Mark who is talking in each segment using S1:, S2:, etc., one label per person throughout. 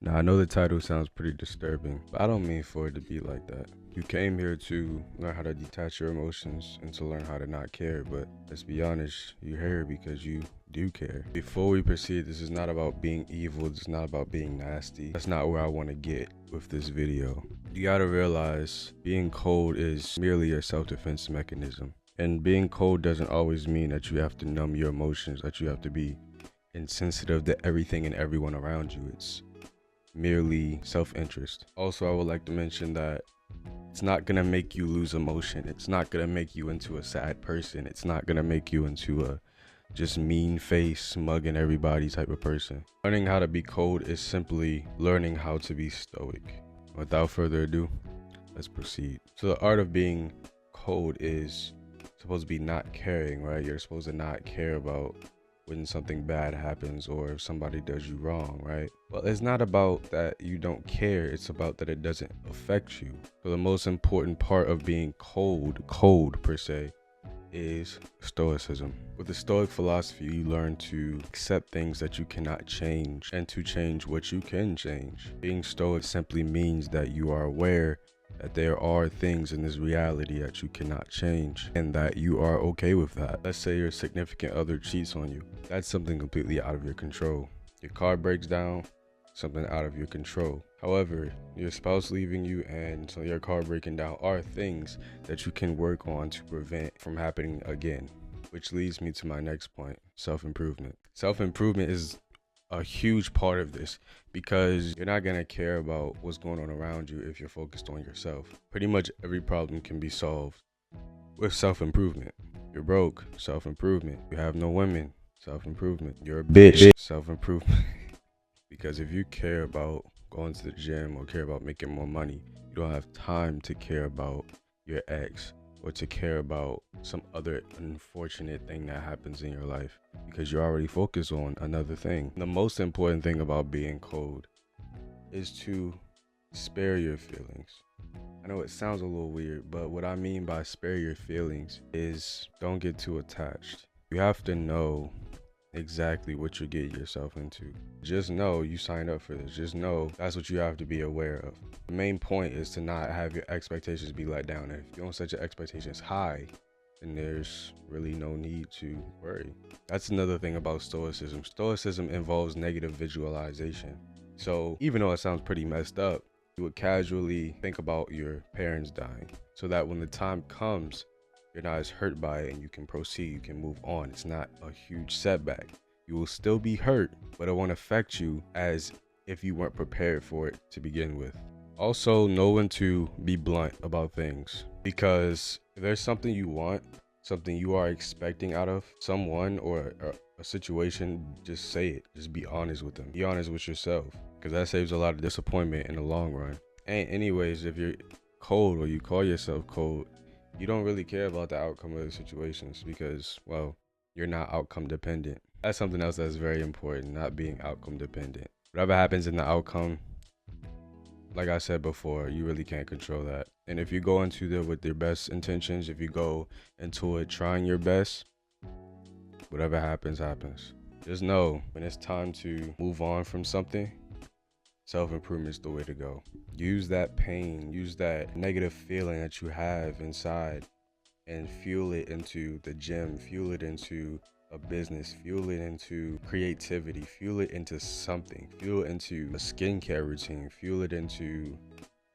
S1: Now, I know the title sounds pretty disturbing, but I don't mean for it to be like that. You came here to learn how to detach your emotions and to learn how to not care, but let's be honest, you're here because you do care. Before we proceed, this is not about being evil, this is not about being nasty. That's not where I want to get with this video. You gotta realize being cold is merely a self-defense mechanism. And being cold doesn't always mean that you have to numb your emotions, that you have to be insensitive to everything and everyone around you. It's merely self-interest. Also, I would like to mention that it's not gonna make you lose emotion. It's not gonna make you into a sad person. It's not gonna make you into a just mean face, mugging everybody type of person. Learning how to be cold is simply learning how to be stoic. Without further ado, let's proceed. So the art of being cold is supposed to be not caring, right? You're supposed to not care about when something bad happens or if somebody does you wrong, right? Well, it's not about that you don't care, it's about that it doesn't affect you. So the most important part of being cold per se, is stoicism. With the Stoic philosophy, you learn to accept things that you cannot change and to change what you can change. Being stoic simply means that you are aware that there are things in this reality that you cannot change and that you are okay with that. Let's say your significant other cheats on you. That's something completely out of your control. Your car breaks down, something out of your control. However, your spouse leaving you and your car breaking down are things that you can work on to prevent from happening again. Which leads me to my next point, self-improvement. Self-improvement is a huge part of this because you're not gonna care about what's going on around you if you're focused on yourself. Pretty much every problem can be solved with self-improvement. You're broke, self-improvement. You have no women, self-improvement. You're a bitch, self-improvement. Because if you care about going to the gym or care about making more money, you don't have time to care about your ex or to care about some other unfortunate thing that happens in your life because you're already focused on another thing. The most important thing about being cold is to spare your feelings. I know it sounds a little weird, but what I mean by spare your feelings is don't get too attached. You have to know exactly what you're getting yourself into. Just know you signed up for this. Just know that's what you have to be aware of. The main point is to not have your expectations be let down. And if you don't set your expectations high, then there's really no need to worry. That's another thing about stoicism. Stoicism involves negative visualization. So even though it sounds pretty messed up, you would casually think about your parents dying so that when the time comes, you're not as hurt by it and you can proceed, you can move on. It's not a huge setback. You will still be hurt, but it won't affect you as if you weren't prepared for it to begin with. Also, know when to be blunt about things, because if there's something you want, something you are expecting out of someone or a situation, just say it. Just be honest with them. Be honest with yourself, because that saves a lot of disappointment in the long run. And anyways, if you're cold or you call yourself cold, you don't really care about the outcome of the situations because, well, you're not outcome dependent. That's something else that's very important, not being outcome dependent. Whatever happens in the outcome, like I said before, you really can't control that. And if you go into it with your best intentions, if you go into it trying your best, whatever happens, happens. Just know when it's time to move on from something, self-improvement is the way to go. Use that pain, use that negative feeling that you have inside and fuel it into the gym, fuel it into a business, fuel it into creativity, fuel it into something, fuel it into a skincare routine, fuel it into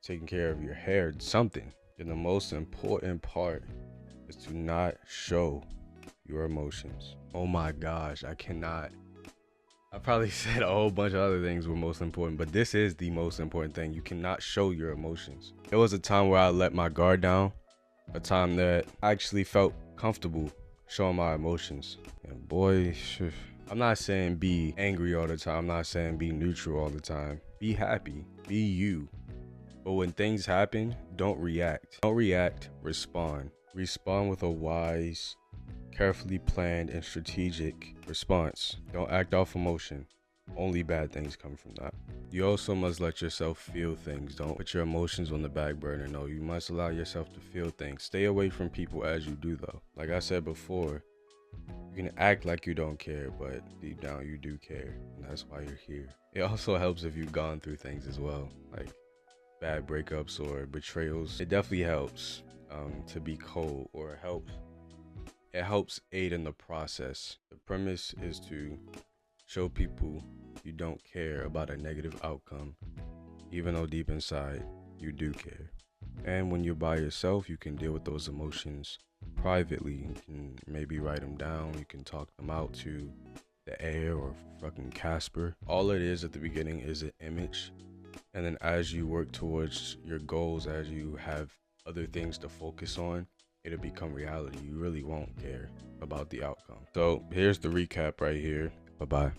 S1: taking care of your hair, something. And the most important part is to not show your emotions. Oh my gosh, I probably said a whole bunch of other things were most important, but this is the most important thing. You cannot show your emotions. There was a time where I let my guard down, a time that I actually felt comfortable showing my emotions. And boy, I'm not saying be angry all the time. I'm not saying be neutral all the time. Be happy, be you. But when things happen, don't react. Don't react, respond. Respond with a wise, carefully planned and strategic response. Don't act off emotion. Only bad things come from that. You also must let yourself feel things. Don't put your emotions on the back burner. No, you must allow yourself to feel things. Stay away from people as you do though. Like I said before, You can act like you don't care, but deep down you do care, and that's why you're here. It also helps if you've gone through things as well, like bad breakups or betrayals. It definitely helps to be cold, or it helps aid in the process. The premise is to show people you don't care about a negative outcome, even though deep inside you do care. And when you're by yourself, you can deal with those emotions privately. You can maybe write them down, you can talk them out to the air or fucking Casper. All it is at the beginning is an image, and then as you work towards your goals, as you have other things to focus on, it'll become reality. You really won't care about the outcome. So here's the recap right here. Bye bye.